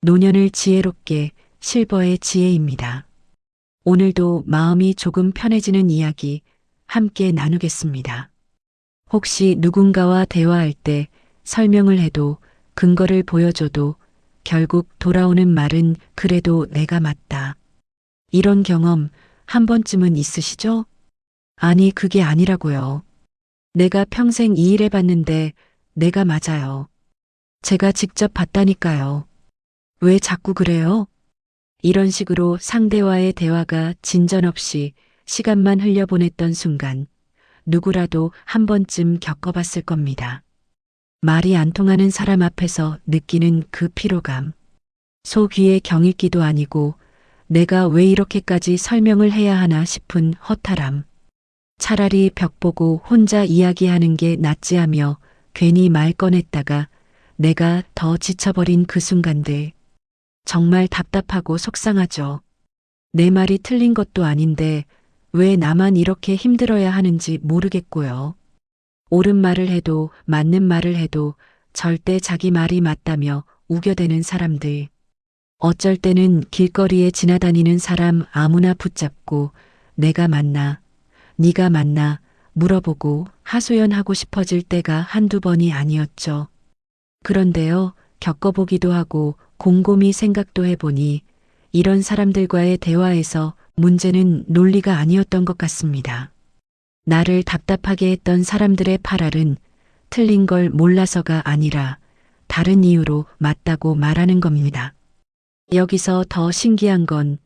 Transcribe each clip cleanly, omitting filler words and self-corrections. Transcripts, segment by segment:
노년을 지혜롭게 실버의 지혜입니다. 오늘도 마음이 조금 편해지는 이야기 함께 나누겠습니다. 혹시 누군가와 대화할 때 설명을 해도 근거를 보여줘도 결국 돌아오는 말은 그래도 내가 맞다. 이런 경험 한 번쯤은 있으시죠? 아니, 그게 아니라고요. 내가 평생 이 일 해봤는데 내가 맞아요. 제가 직접 봤다니까요. 왜 자꾸 그래요? 이런 식으로 상대와의 대화가 진전 없이 시간만 흘려보냈던 순간 누구라도 한 번쯤 겪어봤을 겁니다. 말이 안 통하는 사람 앞에서 느끼는 그 피로감. 속 위의 경읽기도 아니고 내가 왜 이렇게까지 설명을 해야 하나 싶은 허탈함. 차라리 벽 보고 혼자 이야기하는 게 낫지 하며 괜히 말 꺼냈다가 내가 더 지쳐버린 그 순간들. 정말 답답하고 속상하죠. 내 말이 틀린 것도 아닌데 왜 나만 이렇게 힘들어야 하는지 모르겠고요. 옳은 말을 해도 맞는 말을 해도 절대 자기 말이 맞다며 우겨대는 사람들. 어쩔 때는 길거리에 지나다니는 사람 아무나 붙잡고 내가 맞나, 네가 맞나 물어보고 하소연하고 싶어질 때가 한두 번이 아니었죠. 그런데요, 겪어보기도 하고 곰곰이 생각도 해보니 이런 사람들과의 대화에서 문제는 논리가 아니었던 것 같습니다. 나를 답답하게 했던 사람들의 팔알은 틀린 걸 몰라서가 아니라 다른 이유로 맞다고 말하는 겁니다. 여기서 더 신기한 건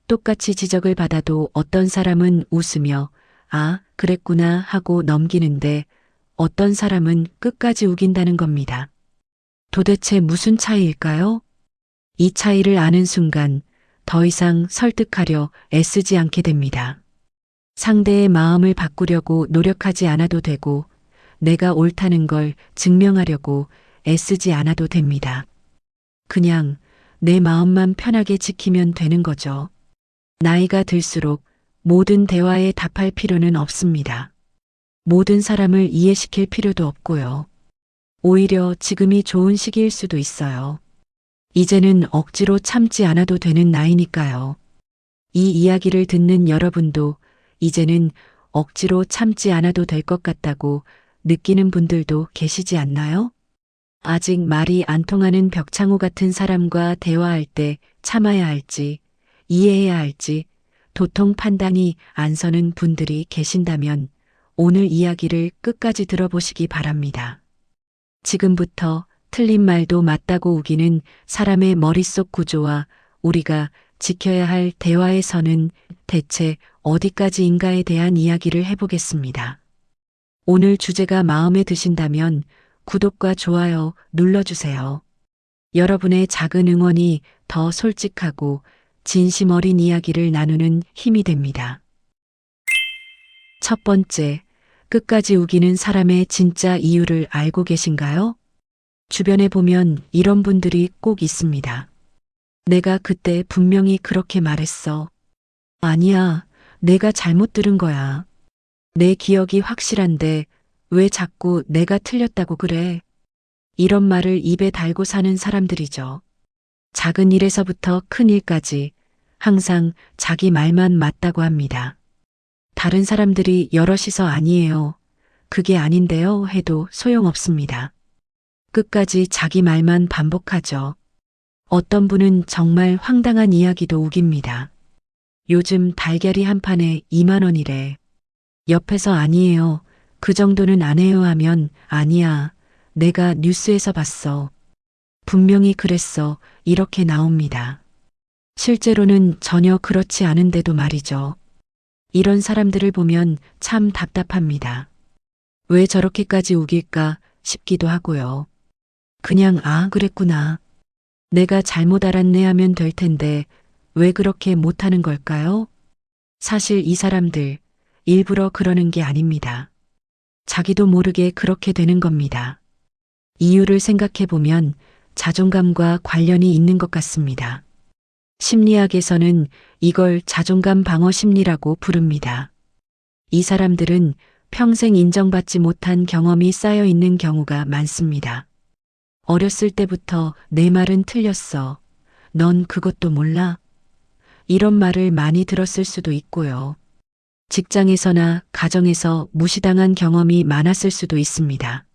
똑같이 지적을 받아도 어떤 사람은 웃으며 아, 그랬구나 하고 넘기는데 어떤 사람은 끝까지 우긴다는 겁니다. 도대체 무슨 차이일까요? 이 차이를 아는 순간 더 이상 설득하려 애쓰지 않게 됩니다. 상대의 마음을 바꾸려고 노력하지 않아도 되고 내가 옳다는 걸 증명하려고 애쓰지 않아도 됩니다. 그냥 내 마음만 편하게 지키면 되는 거죠. 나이가 들수록 모든 대화에 답할 필요는 없습니다. 모든 사람을 이해시킬 필요도 없고요. 오히려 지금이 좋은 시기일 수도 있어요. 이제는 억지로 참지 않아도 되는 나이니까요. 이 이야기를 듣는 여러분도 이제는 억지로 참지 않아도 될 것 같다고 느끼는 분들도 계시지 않나요? 아직 말이 안 통하는 벽창호 같은 사람과 대화할 때 참아야 할지, 이해해야 할지, 도통 판단이 안 서는 분들이 계신다면 오늘 이야기를 끝까지 들어보시기 바랍니다. 지금부터 틀린 말도 맞다고 우기는 사람의 머릿속 구조와 우리가 지켜야 할 대화의 선은 대체 어디까지인가에 대한 이야기를 해보겠습니다. 오늘 주제가 마음에 드신다면 구독과 좋아요 눌러주세요. 여러분의 작은 응원이 더 솔직하고 진심 어린 이야기를 나누는 힘이 됩니다. 첫 번째, 끝까지 우기는 사람의 진짜 이유를 알고 계신가요? 주변에 보면 이런 분들이 꼭 있습니다. 내가 그때 분명히 그렇게 말했어. 아니야, 내가 잘못 들은 거야. 내 기억이 확실한데 왜 자꾸 내가 틀렸다고 그래? 이런 말을 입에 달고 사는 사람들이죠. 작은 일에서부터 큰 일까지 항상 자기 말만 맞다고 합니다. 다른 사람들이 여럿이서 아니에요. 그게 아닌데요 해도 소용없습니다. 끝까지 자기 말만 반복하죠. 어떤 분은 정말 황당한 이야기도 우깁니다. 요즘 달걀이 한 판에 2만 원이래. 옆에서 아니에요. 그 정도는 안 해요 하면 아니야. 내가 뉴스에서 봤어. 분명히 그랬어. 이렇게 나옵니다. 실제로는 전혀 그렇지 않은데도 말이죠. 이런 사람들을 보면 참 답답합니다. 왜 저렇게까지 우길까 싶기도 하고요. 그냥 아, 그랬구나. 내가 잘못 알았네 하면 될 텐데 왜 그렇게 못하는 걸까요? 사실 이 사람들 일부러 그러는 게 아닙니다. 자기도 모르게 그렇게 되는 겁니다. 이유를 생각해 보면 자존감과 관련이 있는 것 같습니다. 심리학에서는 이걸 자존감 방어 심리라고 부릅니다. 이 사람들은 평생 인정받지 못한 경험이 쌓여 있는 경우가 많습니다. 어렸을 때부터 내 말은 틀렸어. 넌 그것도 몰라? 이런 말을 많이 들었을 수도 있고요. 직장에서나 가정에서 무시당한 경험이 많았을 수도 있습니다.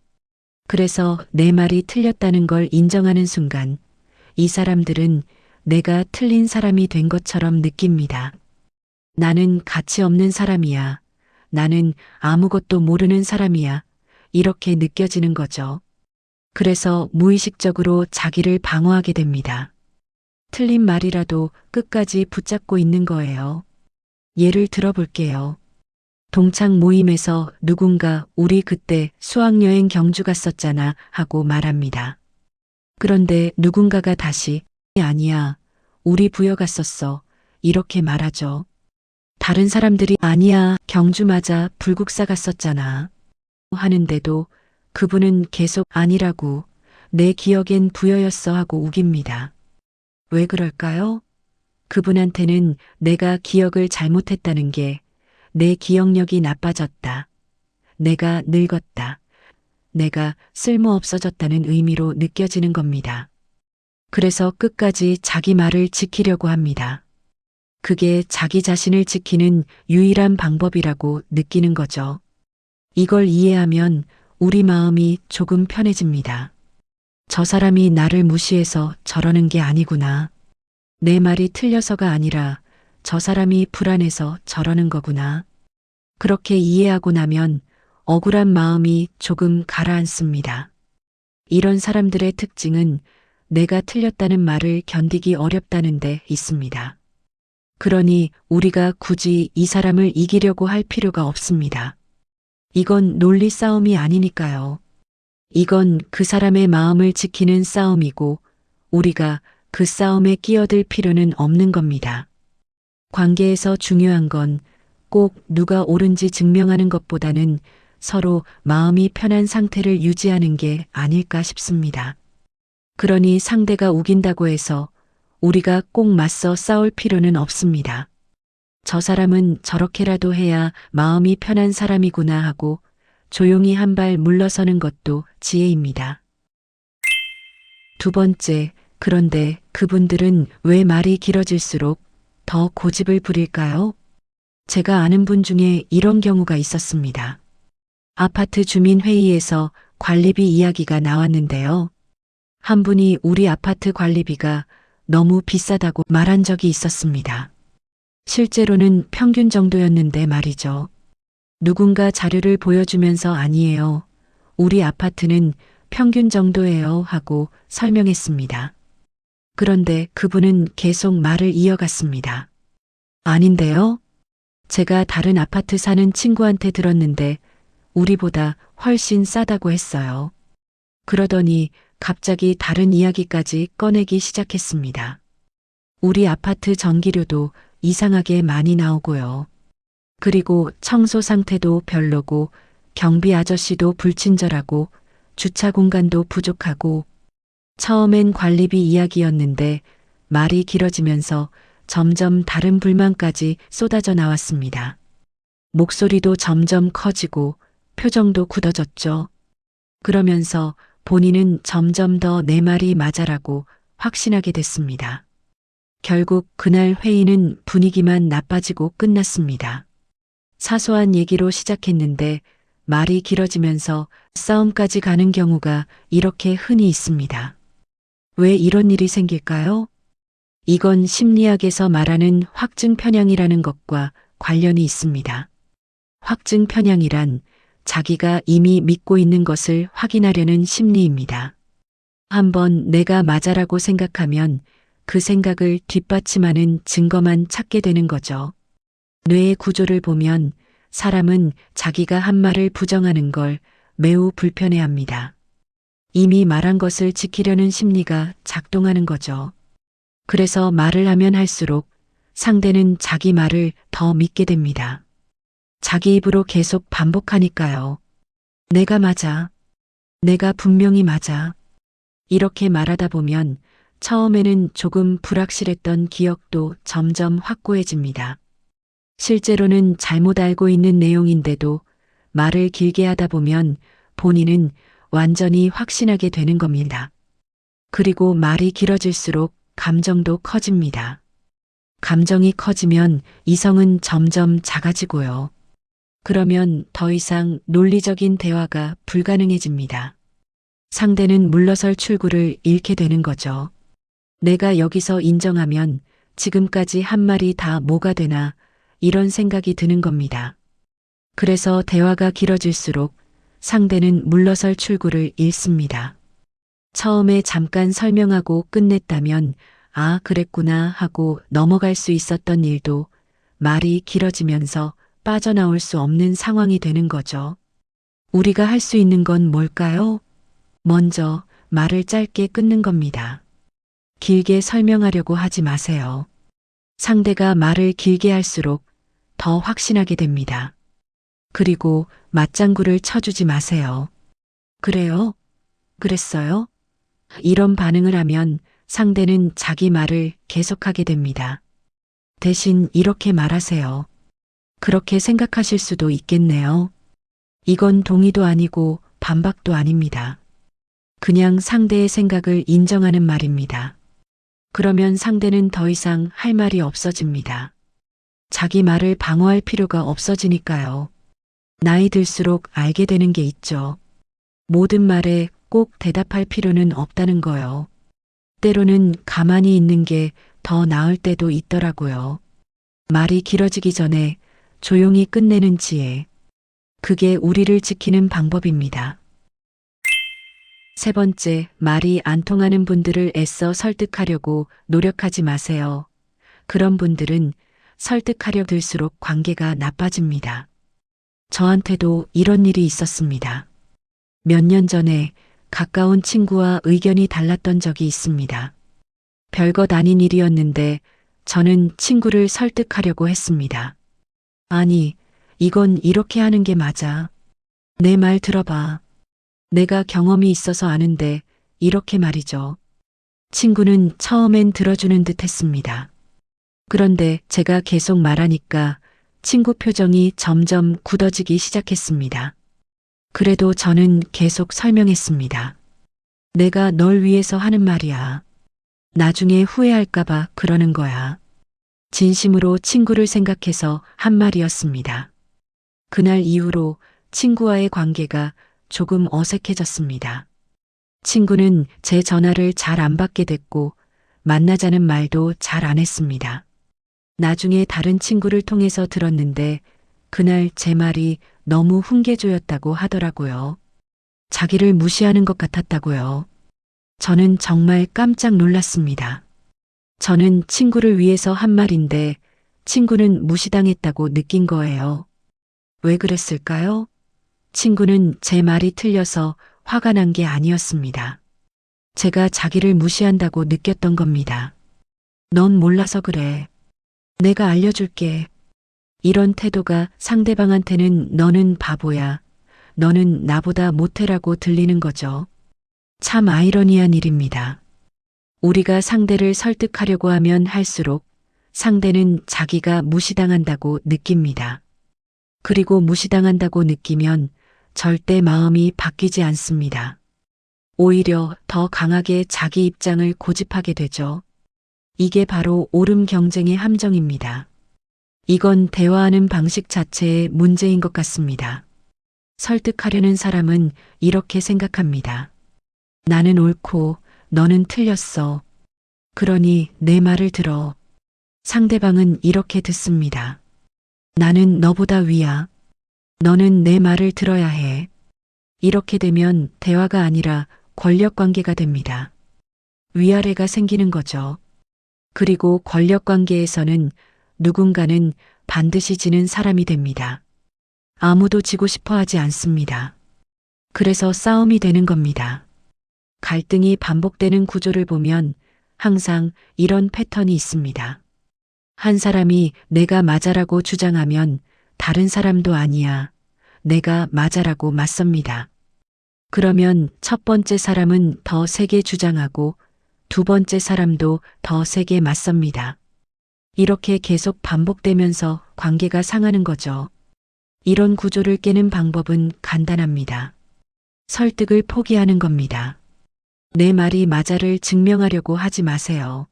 그래서 내 말이 틀렸다는 걸 인정하는 순간 이 사람들은 내가 틀린 사람이 된 것처럼 느낍니다. 나는 가치 없는 사람이야. 나는 아무것도 모르는 사람이야. 이렇게 느껴지는 거죠. 그래서 무의식적으로 자기를 방어하게 됩니다. 틀린 말이라도 끝까지 붙잡고 있는 거예요. 예를 들어볼게요. 동창 모임에서 누군가 우리 그때 수학여행 경주 갔었잖아 하고 말합니다. 그런데 누군가가 다시 아니야. 우리 부여 갔었어. 이렇게 말하죠. 다른 사람들이 아니야. 경주 맞아. 불국사 갔었잖아. 하는데도 그분은 계속 아니라고 내 기억엔 부여였어 하고 우깁니다. 왜 그럴까요? 그분한테는 내가 기억을 잘못했다는 게 내 기억력이 나빠졌다. 내가 늙었다. 내가 쓸모없어졌다는 의미로 느껴지는 겁니다. 그래서 끝까지 자기 말을 지키려고 합니다. 그게 자기 자신을 지키는 유일한 방법이라고 느끼는 거죠. 이걸 이해하면 우리 마음이 조금 편해집니다. 저 사람이 나를 무시해서 저러는 게 아니구나. 내 말이 틀려서가 아니라 저 사람이 불안해서 저러는 거구나. 그렇게 이해하고 나면 억울한 마음이 조금 가라앉습니다. 이런 사람들의 특징은 내가 틀렸다는 말을 견디기 어렵다는 데 있습니다. 그러니 우리가 굳이 이 사람을 이기려고 할 필요가 없습니다. 이건 논리 싸움이 아니니까요. 이건 그 사람의 마음을 지키는 싸움이고 우리가 그 싸움에 끼어들 필요는 없는 겁니다. 관계에서 중요한 건 꼭 누가 옳은지 증명하는 것보다는 서로 마음이 편한 상태를 유지하는 게 아닐까 싶습니다. 그러니 상대가 우긴다고 해서 우리가 꼭 맞서 싸울 필요는 없습니다. 저 사람은 저렇게라도 해야 마음이 편한 사람이구나 하고 조용히 한 발 물러서는 것도 지혜입니다. 두 번째, 그런데 그분들은 왜 말이 길어질수록 더 고집을 부릴까요? 제가 아는 분 중에 이런 경우가 있었습니다. 아파트 주민회의에서 관리비 이야기가 나왔는데요. 한 분이 우리 아파트 관리비가 너무 비싸다고 말한 적이 있었습니다. 실제로는 평균 정도였는데 말이죠. 누군가 자료를 보여주면서 아니에요. 우리 아파트는 평균 정도예요 하고 설명했습니다. 그런데 그분은 계속 말을 이어갔습니다. 아닌데요? 제가 다른 아파트 사는 친구한테 들었는데 우리보다 훨씬 싸다고 했어요. 그러더니 갑자기 다른 이야기까지 꺼내기 시작했습니다. 우리 아파트 전기료도 이상하게 많이 나오고요. 그리고 청소 상태도 별로고 경비 아저씨도 불친절하고 주차 공간도 부족하고 처음엔 관리비 이야기였는데 말이 길어지면서 점점 다른 불만까지 쏟아져 나왔습니다. 목소리도 점점 커지고 표정도 굳어졌죠. 그러면서 본인은 점점 더 내 말이 맞아라고 확신하게 됐습니다. 결국 그날 회의는 분위기만 나빠지고 끝났습니다. 사소한 얘기로 시작했는데 말이 길어지면서 싸움까지 가는 경우가 이렇게 흔히 있습니다. 왜 이런 일이 생길까요? 이건 심리학에서 말하는 확증 편향이라는 것과 관련이 있습니다. 확증 편향이란 자기가 이미 믿고 있는 것을 확인하려는 심리입니다. 한번 내가 맞아라고 생각하면 그 생각을 뒷받침하는 증거만 찾게 되는 거죠. 뇌의 구조를 보면 사람은 자기가 한 말을 부정하는 걸 매우 불편해합니다. 이미 말한 것을 지키려는 심리가 작동하는 거죠. 그래서 말을 하면 할수록 상대는 자기 말을 더 믿게 됩니다. 자기 입으로 계속 반복하니까요. 내가 맞아. 내가 분명히 맞아. 이렇게 말하다 보면 처음에는 조금 불확실했던 기억도 점점 확고해집니다. 실제로는 잘못 알고 있는 내용인데도 말을 길게 하다 보면 본인은 완전히 확신하게 되는 겁니다. 그리고 말이 길어질수록 감정도 커집니다. 감정이 커지면 이성은 점점 작아지고요. 그러면 더 이상 논리적인 대화가 불가능해집니다. 상대는 물러설 출구를 잃게 되는 거죠. 내가 여기서 인정하면 지금까지 한 말이 다 뭐가 되나 이런 생각이 드는 겁니다. 그래서 대화가 길어질수록 상대는 물러설 출구를 잃습니다. 처음에 잠깐 설명하고 끝냈다면 아, 그랬구나 하고 넘어갈 수 있었던 일도 말이 길어지면서 빠져나올 수 없는 상황이 되는 거죠. 우리가 할 수 있는 건 뭘까요? 먼저 말을 짧게 끊는 겁니다. 길게 설명하려고 하지 마세요. 상대가 말을 길게 할수록 더 확신하게 됩니다. 그리고 맞장구를 쳐주지 마세요. 그래요? 그랬어요? 이런 반응을 하면 상대는 자기 말을 계속하게 됩니다. 대신 이렇게 말하세요. 그렇게 생각하실 수도 있겠네요. 이건 동의도 아니고 반박도 아닙니다. 그냥 상대의 생각을 인정하는 말입니다. 그러면 상대는 더 이상 할 말이 없어집니다. 자기 말을 방어할 필요가 없어지니까요. 나이 들수록 알게 되는 게 있죠. 모든 말에 꼭 대답할 필요는 없다는 거요. 때로는 가만히 있는 게 더 나을 때도 있더라고요. 말이 길어지기 전에 조용히 끝내는 지혜. 그게 우리를 지키는 방법입니다. 세 번째, 말이 안 통하는 분들을 애써 설득하려고 노력하지 마세요. 그런 분들은 설득하려 들수록 관계가 나빠집니다. 저한테도 이런 일이 있었습니다. 몇 년 전에 가까운 친구와 의견이 달랐던 적이 있습니다. 별것 아닌 일이었는데 저는 친구를 설득하려고 했습니다. 아니, 이건 이렇게 하는 게 맞아. 내 말 들어봐. 내가 경험이 있어서 아는데 이렇게 말이죠. 친구는 처음엔 들어주는 듯 했습니다. 그런데 제가 계속 말하니까 친구 표정이 점점 굳어지기 시작했습니다. 그래도 저는 계속 설명했습니다. 내가 널 위해서 하는 말이야. 나중에 후회할까봐 그러는 거야. 진심으로 친구를 생각해서 한 말이었습니다. 그날 이후로 친구와의 관계가 조금 어색해졌습니다. 친구는 제 전화를 잘 안 받게 됐고 만나자는 말도 잘 안 했습니다. 나중에 다른 친구를 통해서 들었는데 그날 제 말이 너무 훈계조였다고 하더라고요. 자기를 무시하는 것 같았다고요. 저는 정말 깜짝 놀랐습니다. 저는 친구를 위해서 한 말인데 친구는 무시당했다고 느낀 거예요. 왜 그랬을까요? 친구는 제 말이 틀려서 화가 난 게 아니었습니다. 제가 자기를 무시한다고 느꼈던 겁니다. 넌 몰라서 그래. 내가 알려줄게. 이런 태도가 상대방한테는 너는 바보야. 너는 나보다 못해라고 들리는 거죠. 참 아이러니한 일입니다. 우리가 상대를 설득하려고 하면 할수록 상대는 자기가 무시당한다고 느낍니다. 그리고 무시당한다고 느끼면 절대 마음이 바뀌지 않습니다. 오히려 더 강하게 자기 입장을 고집하게 되죠. 이게 바로 옳음 경쟁의 함정입니다. 이건 대화하는 방식 자체의 문제인 것 같습니다. 설득하려는 사람은 이렇게 생각합니다. 나는 옳고 너는 틀렸어. 그러니 내 말을 들어. 상대방은 이렇게 듣습니다. 나는 너보다 위야. 너는 내 말을 들어야 해. 이렇게 되면 대화가 아니라 권력 관계가 됩니다. 위아래가 생기는 거죠. 그리고 권력 관계에서는 누군가는 반드시 지는 사람이 됩니다. 아무도 지고 싶어 하지 않습니다. 그래서 싸움이 되는 겁니다. 갈등이 반복되는 구조를 보면 항상 이런 패턴이 있습니다. 한 사람이 내가 맞아라고 주장하면 다른 사람도 아니야. 내가 맞아라고 맞섭니다. 그러면 첫 번째 사람은 더 세게 주장하고 두 번째 사람도 더 세게 맞섭니다. 이렇게 계속 반복되면서 관계가 상하는 거죠. 이런 구조를 깨는 방법은 간단합니다. 설득을 포기하는 겁니다. 내 말이 맞아를 증명하려고 하지 마세요.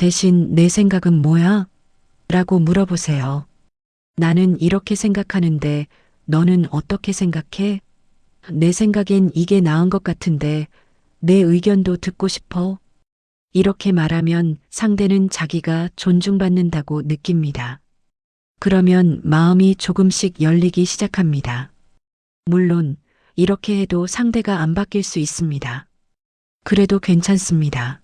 대신 내 생각은 뭐야? 라고 물어보세요. 나는 이렇게 생각하는데 너는 어떻게 생각해? 내 생각엔 이게 나은 것 같은데 내 의견도 듣고 싶어. 이렇게 말하면 상대는 자기가 존중받는다고 느낍니다. 그러면 마음이 조금씩 열리기 시작합니다. 물론 이렇게 해도 상대가 안 바뀔 수 있습니다. 그래도 괜찮습니다.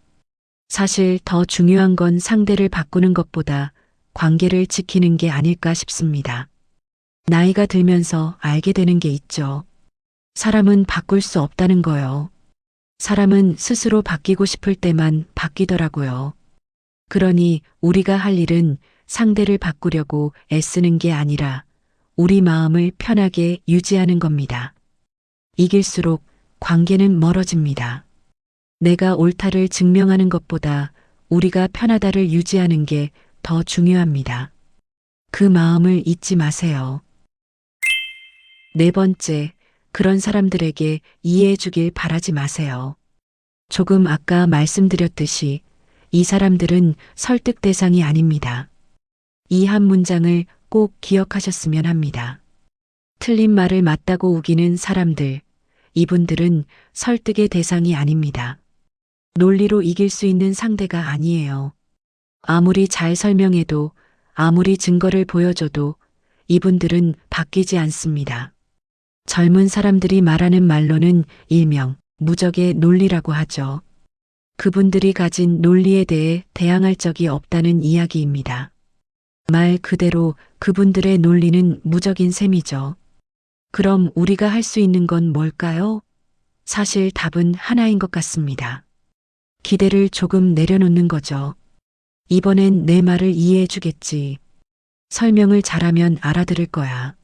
사실 더 중요한 건 상대를 바꾸는 것보다 관계를 지키는 게 아닐까 싶습니다. 나이가 들면서 알게 되는 게 있죠. 사람은 바꿀 수 없다는 거요. 사람은 스스로 바뀌고 싶을 때만 바뀌더라고요. 그러니 우리가 할 일은 상대를 바꾸려고 애쓰는 게 아니라 우리 마음을 편하게 유지하는 겁니다. 이길수록 관계는 멀어집니다. 내가 옳다를 증명하는 것보다 우리가 편하다를 유지하는 게 더 중요합니다. 그 마음을 잊지 마세요. 네 번째, 그런 사람들에게 이해해 주길 바라지 마세요. 조금 아까 말씀드렸듯이 이 사람들은 설득 대상이 아닙니다. 이 한 문장을 꼭 기억하셨으면 합니다. 틀린 말을 맞다고 우기는 사람들, 이분들은 설득의 대상이 아닙니다. 논리로 이길 수 있는 상대가 아니에요. 아무리 잘 설명해도, 아무리 증거를 보여줘도 이분들은 바뀌지 않습니다. 젊은 사람들이 말하는 말로는 일명 무적의 논리라고 하죠. 그분들이 가진 논리에 대해 대항할 적이 없다는 이야기입니다. 말 그대로 그분들의 논리는 무적인 셈이죠. 그럼 우리가 할 수 있는 건 뭘까요? 사실 답은 하나인 것 같습니다. 기대를 조금 내려놓는 거죠. 이번엔 내 말을 이해해 주겠지. 설명을 잘하면 알아들을 거야.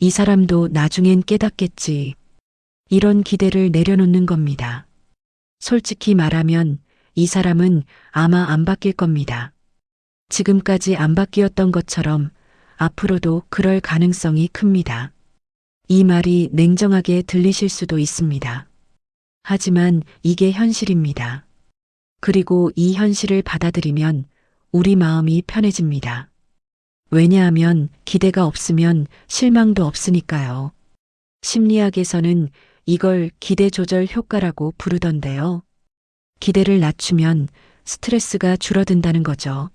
이 사람도 나중엔 깨닫겠지. 이런 기대를 내려놓는 겁니다. 솔직히 말하면 이 사람은 아마 안 바뀔 겁니다. 지금까지 안 바뀌었던 것처럼 앞으로도 그럴 가능성이 큽니다. 이 말이 냉정하게 들리실 수도 있습니다. 하지만 이게 현실입니다. 그리고 이 현실을 받아들이면 우리 마음이 편해집니다. 왜냐하면 기대가 없으면 실망도 없으니까요. 심리학에서는 이걸 기대 조절 효과라고 부르던데요. 기대를 낮추면 스트레스가 줄어든다는 거죠.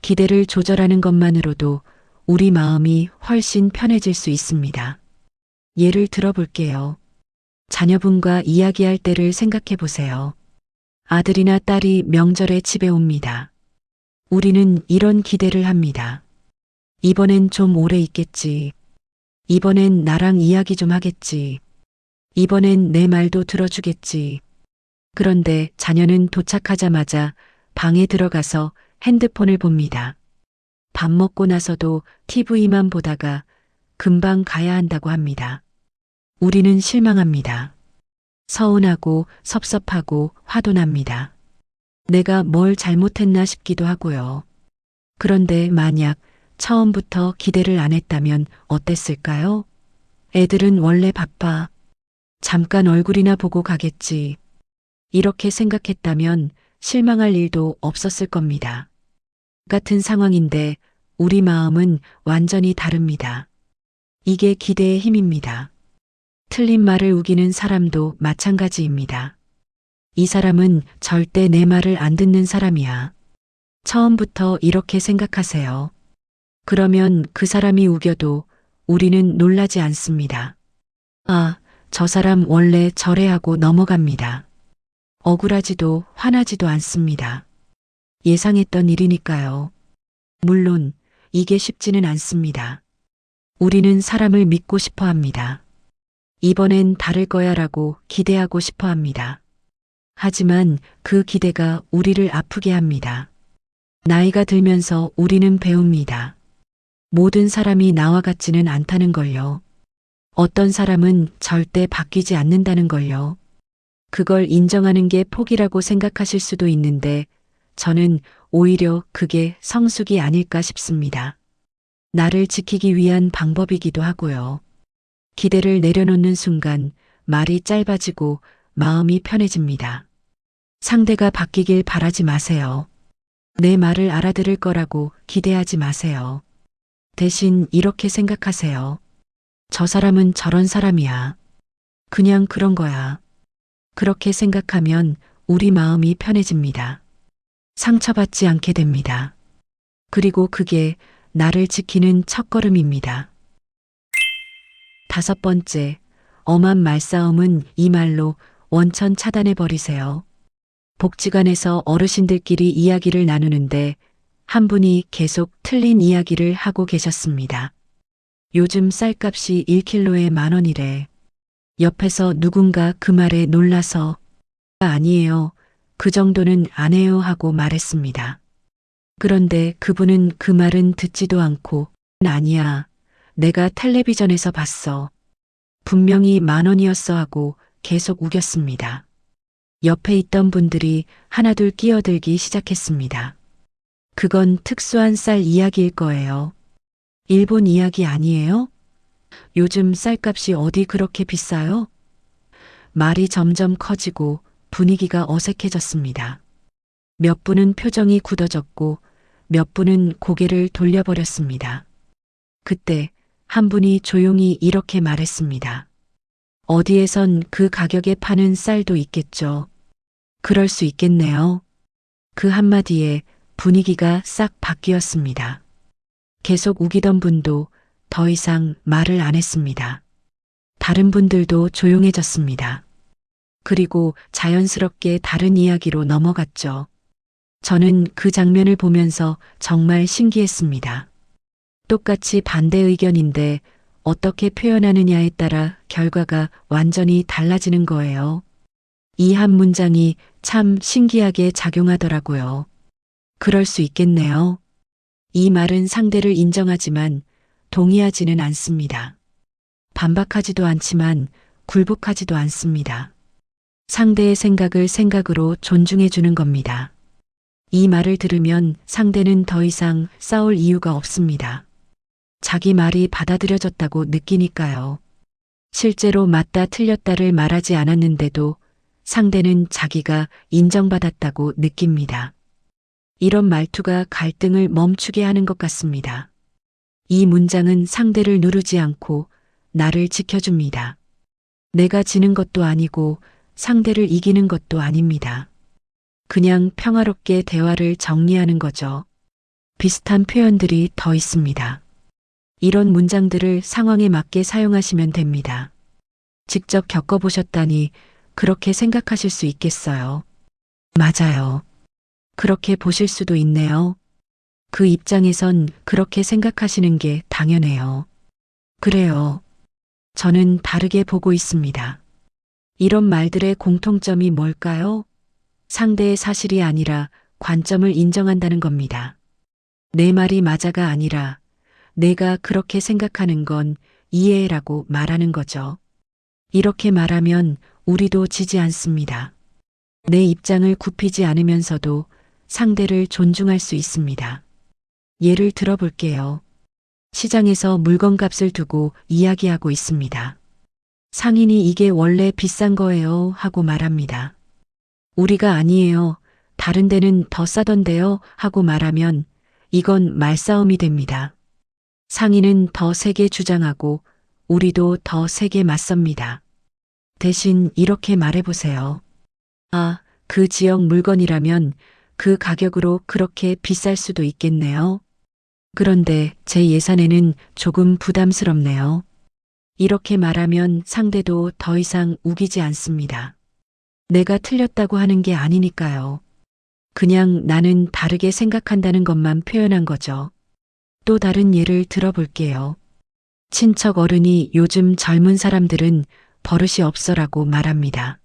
기대를 조절하는 것만으로도 우리 마음이 훨씬 편해질 수 있습니다. 예를 들어 볼게요. 자녀분과 이야기할 때를 생각해 보세요. 아들이나 딸이 명절에 집에 옵니다. 우리는 이런 기대를 합니다. 이번엔 좀 오래 있겠지. 이번엔 나랑 이야기 좀 하겠지. 이번엔 내 말도 들어주겠지. 그런데 자녀는 도착하자마자 방에 들어가서 핸드폰을 봅니다. 밥 먹고 나서도 TV만 보다가 금방 가야 한다고 합니다. 우리는 실망합니다. 서운하고 섭섭하고 화도 납니다. 내가 뭘 잘못했나 싶기도 하고요. 그런데 만약 처음부터 기대를 안 했다면 어땠을까요? 애들은 원래 바빠. 잠깐 얼굴이나 보고 가겠지. 이렇게 생각했다면 실망할 일도 없었을 겁니다. 같은 상황인데 우리 마음은 완전히 다릅니다. 이게 기대의 힘입니다. 틀린 말을 우기는 사람도 마찬가지입니다. 이 사람은 절대 내 말을 안 듣는 사람이야. 처음부터 이렇게 생각하세요. 그러면 그 사람이 우겨도 우리는 놀라지 않습니다. 아, 저 사람 원래 저래 하고 넘어갑니다. 억울하지도 화나지도 않습니다. 예상했던 일이니까요. 물론 이게 쉽지는 않습니다. 우리는 사람을 믿고 싶어 합니다. 이번엔 다를 거야 라고 기대하고 싶어 합니다. 하지만 그 기대가 우리를 아프게 합니다. 나이가 들면서 우리는 배웁니다. 모든 사람이 나와 같지는 않다는 걸요. 어떤 사람은 절대 바뀌지 않는다는 걸요. 그걸 인정하는 게 포기라고 생각하실 수도 있는데 저는 오히려 그게 성숙이 아닐까 싶습니다. 나를 지키기 위한 방법이기도 하고요. 기대를 내려놓는 순간 말이 짧아지고 마음이 편해집니다. 상대가 바뀌길 바라지 마세요. 내 말을 알아들을 거라고 기대하지 마세요. 대신 이렇게 생각하세요. 저 사람은 저런 사람이야. 그냥 그런 거야. 그렇게 생각하면 우리 마음이 편해집니다. 상처받지 않게 됩니다. 그리고 그게 나를 지키는 첫걸음입니다. 5번째, 엄한 말싸움은 이 말로 원천 차단해 버리세요. 복지관에서 어르신들끼리 이야기를 나누는데 한 분이 계속 틀린 이야기를 하고 계셨습니다. 요즘 쌀값이 1kg에 10,000원이래. 옆에서 누군가 그 말에 놀라서 아니에요. 그 정도는 안 해요 하고 말했습니다. 그런데 그분은 그 말은 듣지도 않고 아니야. 내가 텔레비전에서 봤어. 분명히 10,000원이었어 하고 계속 우겼습니다. 옆에 있던 분들이 하나둘 끼어들기 시작했습니다. 그건 특수한 쌀 이야기일 거예요. 일본 이야기 아니에요? 요즘 쌀값이 어디 그렇게 비싸요? 말이 점점 커지고 분위기가 어색해졌습니다. 몇 분은 표정이 굳어졌고 몇 분은 고개를 돌려버렸습니다. 그때 한 분이 조용히 이렇게 말했습니다. 어디에선 그 가격에 파는 쌀도 있겠죠. 그럴 수 있겠네요. 그 한마디에 분위기가 싹 바뀌었습니다. 계속 우기던 분도 더 이상 말을 안 했습니다. 다른 분들도 조용해졌습니다. 그리고 자연스럽게 다른 이야기로 넘어갔죠. 저는 그 장면을 보면서 정말 신기했습니다. 똑같이 반대 의견인데 어떻게 표현하느냐에 따라 결과가 완전히 달라지는 거예요. 이 한 문장이 참 신기하게 작용하더라고요. 그럴 수 있겠네요. 이 말은 상대를 인정하지만 동의하지는 않습니다. 반박하지도 않지만 굴복하지도 않습니다. 상대의 생각을 생각으로 존중해 주는 겁니다. 이 말을 들으면 상대는 더 이상 싸울 이유가 없습니다. 자기 말이 받아들여졌다고 느끼니까요. 실제로 맞다 틀렸다를 말하지 않았는데도 상대는 자기가 인정받았다고 느낍니다. 이런 말투가 갈등을 멈추게 하는 것 같습니다. 이 문장은 상대를 누르지 않고 나를 지켜줍니다. 내가 지는 것도 아니고 상대를 이기는 것도 아닙니다. 그냥 평화롭게 대화를 정리하는 거죠. 비슷한 표현들이 더 있습니다. 이런 문장들을 상황에 맞게 사용하시면 됩니다. 직접 겪어보셨다니 그렇게 생각하실 수 있겠어요. 맞아요. 그렇게 보실 수도 있네요. 그 입장에선 그렇게 생각하시는 게 당연해요. 그래요. 저는 다르게 보고 있습니다. 이런 말들의 공통점이 뭘까요? 상대의 사실이 아니라 관점을 인정한다는 겁니다. 내 말이 맞아가 아니라 내가 그렇게 생각하는 건 이해라고 말하는 거죠. 이렇게 말하면 우리도 지지 않습니다. 내 입장을 굽히지 않으면서도 상대를 존중할 수 있습니다. 예를 들어볼게요. 시장에서 물건값을 두고 이야기하고 있습니다. 상인이 이게 원래 비싼 거예요 하고 말합니다. 우리가 아니에요. 다른 데는 더 싸던데요 하고 말하면 이건 말싸움이 됩니다. 상인은 더 세게 주장하고 우리도 더 세게 맞섭니다. 대신 이렇게 말해보세요. 아, 그 지역 물건이라면 그 가격으로 그렇게 비쌀 수도 있겠네요. 그런데 제 예산에는 조금 부담스럽네요. 이렇게 말하면 상대도 더 이상 우기지 않습니다. 내가 틀렸다고 하는 게 아니니까요. 그냥 나는 다르게 생각한다는 것만 표현한 거죠. 또 다른 예를 들어볼게요. 친척 어른이 요즘 젊은 사람들은 버릇이 없어라고 말합니다.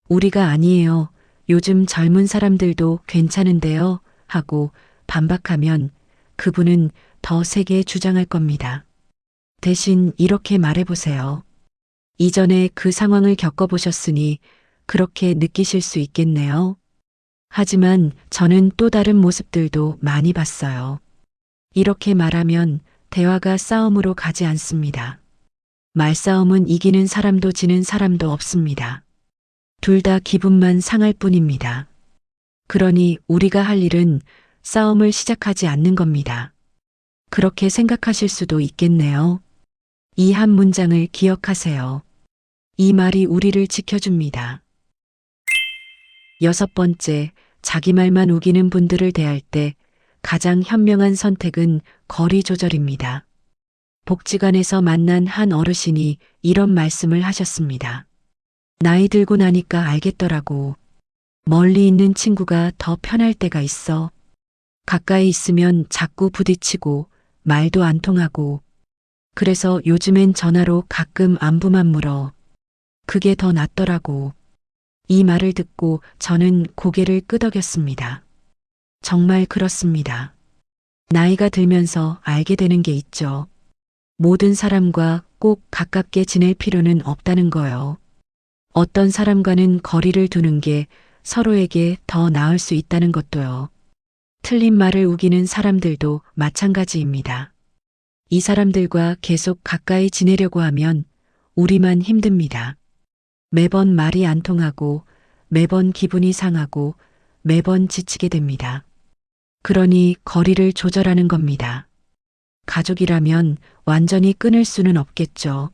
우리가 아니에요. 요즘 젊은 사람들도 괜찮은데요. 하고 반박하면 그분은 더 세게 주장할 겁니다. 대신 이렇게 말해보세요. 이전에 그 상황을 겪어보셨으니 그렇게 느끼실 수 있겠네요. 하지만 저는 또 다른 모습들도 많이 봤어요. 이렇게 말하면 대화가 싸움으로 가지 않습니다. 말싸움은 이기는 사람도 지는 사람도 없습니다. 둘 다 기분만 상할 뿐입니다. 그러니 우리가 할 일은 싸움을 시작하지 않는 겁니다. 그렇게 생각하실 수도 있겠네요. 이 한 문장을 기억하세요. 이 말이 우리를 지켜줍니다. 6번째, 자기 말만 우기는 분들을 대할 때 가장 현명한 선택은 거리 조절입니다. 복지관에서 만난 한 어르신이 이런 말씀을 하셨습니다. 나이 들고 나니까 알겠더라고. 멀리 있는 친구가 더 편할 때가 있어. 가까이 있으면 자꾸 부딪히고 말도 안 통하고. 그래서 요즘엔 전화로 가끔 안부만 물어. 그게 더 낫더라고. 이 말을 듣고 저는 고개를 끄덕였습니다. 정말 그렇습니다. 나이가 들면서 알게 되는 게 있죠. 모든 사람과 꼭 가깝게 지낼 필요는 없다는 거요. 어떤 사람과는 거리를 두는 게 서로에게 더 나을 수 있다는 것도요. 틀린 말을 우기는 사람들도 마찬가지입니다. 이 사람들과 계속 가까이 지내려고 하면 우리만 힘듭니다. 매번 말이 안 통하고 매번 기분이 상하고 매번 지치게 됩니다. 그러니 거리를 조절하는 겁니다. 가족이라면 완전히 끊을 수는 없겠죠.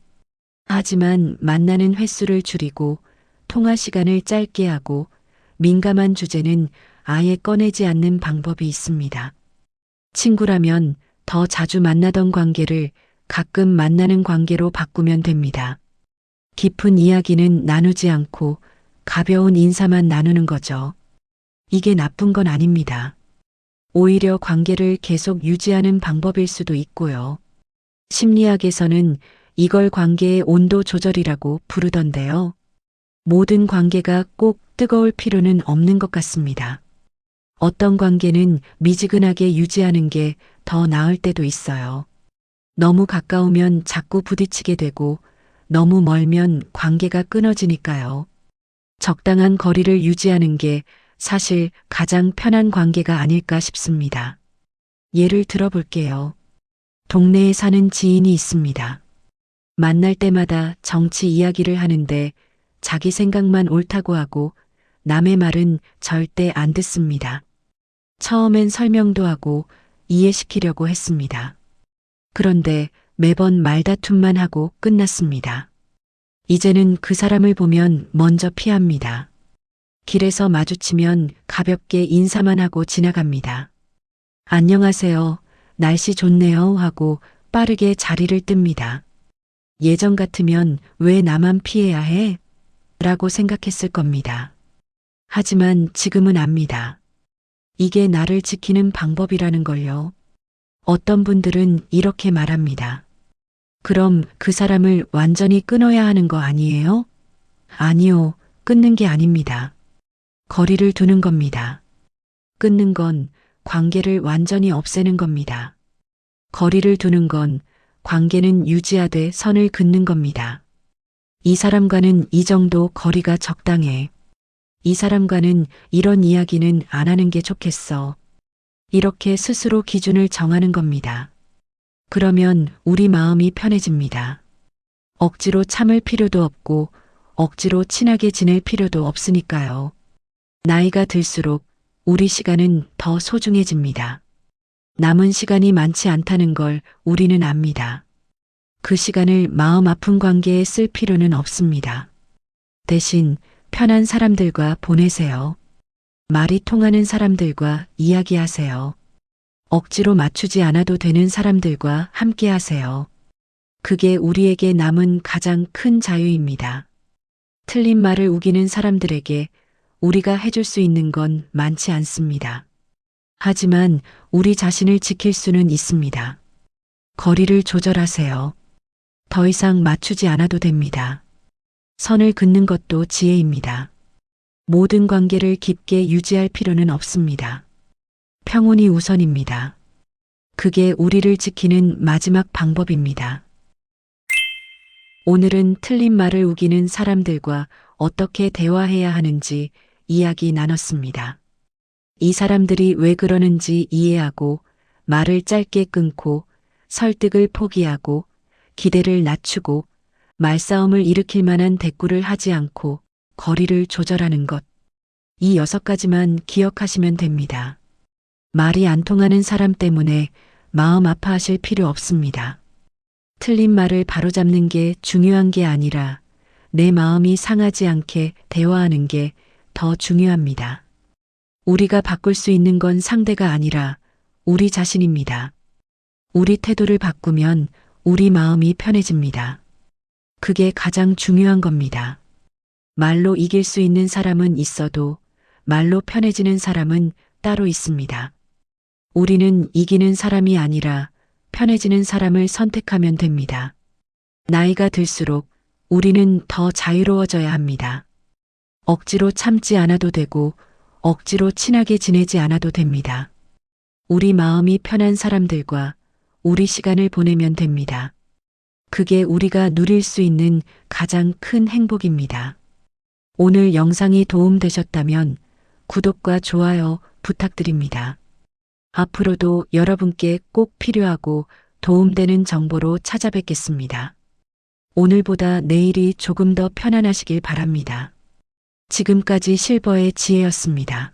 하지만 만나는 횟수를 줄이고 통화 시간을 짧게 하고 민감한 주제는 아예 꺼내지 않는 방법이 있습니다. 친구라면 더 자주 만나던 관계를 가끔 만나는 관계로 바꾸면 됩니다. 깊은 이야기는 나누지 않고 가벼운 인사만 나누는 거죠. 이게 나쁜 건 아닙니다. 오히려 관계를 계속 유지하는 방법일 수도 있고요. 심리학에서는 이걸 관계의 온도 조절이라고 부르던데요. 모든 관계가 꼭 뜨거울 필요는 없는 것 같습니다. 어떤 관계는 미지근하게 유지하는 게 더 나을 때도 있어요. 너무 가까우면 자꾸 부딪히게 되고 너무 멀면 관계가 끊어지니까요. 적당한 거리를 유지하는 게 사실 가장 편한 관계가 아닐까 싶습니다. 예를 들어볼게요. 동네에 사는 지인이 있습니다. 만날 때마다 정치 이야기를 하는데 자기 생각만 옳다고 하고 남의 말은 절대 안 듣습니다. 처음엔 설명도 하고 이해시키려고 했습니다. 그런데 매번 말다툼만 하고 끝났습니다. 이제는 그 사람을 보면 먼저 피합니다. 길에서 마주치면 가볍게 인사만 하고 지나갑니다. 안녕하세요. 날씨 좋네요 하고 빠르게 자리를 뜹니다. 예전 같으면 왜 나만 피해야 해? 라고 생각했을 겁니다. 하지만 지금은 압니다. 이게 나를 지키는 방법이라는 걸요. 어떤 분들은 이렇게 말합니다. 그럼 그 사람을 완전히 끊어야 하는 거 아니에요? 아니요, 끊는 게 아닙니다. 거리를 두는 겁니다. 끊는 건 관계를 완전히 없애는 겁니다. 거리를 두는 건 관계는 유지하되 선을 긋는 겁니다. 이 사람과는 이 정도 거리가 적당해. 이 사람과는 이런 이야기는 안 하는 게 좋겠어. 이렇게 스스로 기준을 정하는 겁니다. 그러면 우리 마음이 편해집니다. 억지로 참을 필요도 없고 억지로 친하게 지낼 필요도 없으니까요. 나이가 들수록 우리 시간은 더 소중해집니다. 남은 시간이 많지 않다는 걸 우리는 압니다. 그 시간을 마음 아픈 관계에 쓸 필요는 없습니다. 대신 편한 사람들과 보내세요. 말이 통하는 사람들과 이야기하세요. 억지로 맞추지 않아도 되는 사람들과 함께 하세요. 그게 우리에게 남은 가장 큰 자유입니다. 틀린 말을 우기는 사람들에게 우리가 해줄 수 있는 건 많지 않습니다. 하지만 우리 자신을 지킬 수는 있습니다. 거리를 조절하세요. 더 이상 맞추지 않아도 됩니다. 선을 긋는 것도 지혜입니다. 모든 관계를 깊게 유지할 필요는 없습니다. 평온이 우선입니다. 그게 우리를 지키는 마지막 방법입니다. 오늘은 틀린 말을 우기는 사람들과 어떻게 대화해야 하는지 이야기 나눴습니다. 이 사람들이 왜 그러는지 이해하고 말을 짧게 끊고 설득을 포기하고 기대를 낮추고 말싸움을 일으킬 만한 대꾸를 하지 않고 거리를 조절하는 것. 이 6가지만 기억하시면 됩니다. 말이 안 통하는 사람 때문에 마음 아파하실 필요 없습니다. 틀린 말을 바로잡는 게 중요한 게 아니라 내 마음이 상하지 않게 대화하는 게 더 중요합니다. 우리가 바꿀 수 있는 건 상대가 아니라 우리 자신입니다. 우리 태도를 바꾸면 우리 마음이 편해집니다. 그게 가장 중요한 겁니다. 말로 이길 수 있는 사람은 있어도 말로 편해지는 사람은 따로 있습니다. 우리는 이기는 사람이 아니라 편해지는 사람을 선택하면 됩니다. 나이가 들수록 우리는 더 자유로워져야 합니다. 억지로 참지 않아도 되고 억지로 친하게 지내지 않아도 됩니다. 우리 마음이 편한 사람들과 우리 시간을 보내면 됩니다. 그게 우리가 누릴 수 있는 가장 큰 행복입니다. 오늘 영상이 도움되셨다면 구독과 좋아요 부탁드립니다. 앞으로도 여러분께 꼭 필요하고 도움되는 정보로 찾아뵙겠습니다. 오늘보다 내일이 조금 더 편안하시길 바랍니다. 지금까지 실버의 지혜였습니다.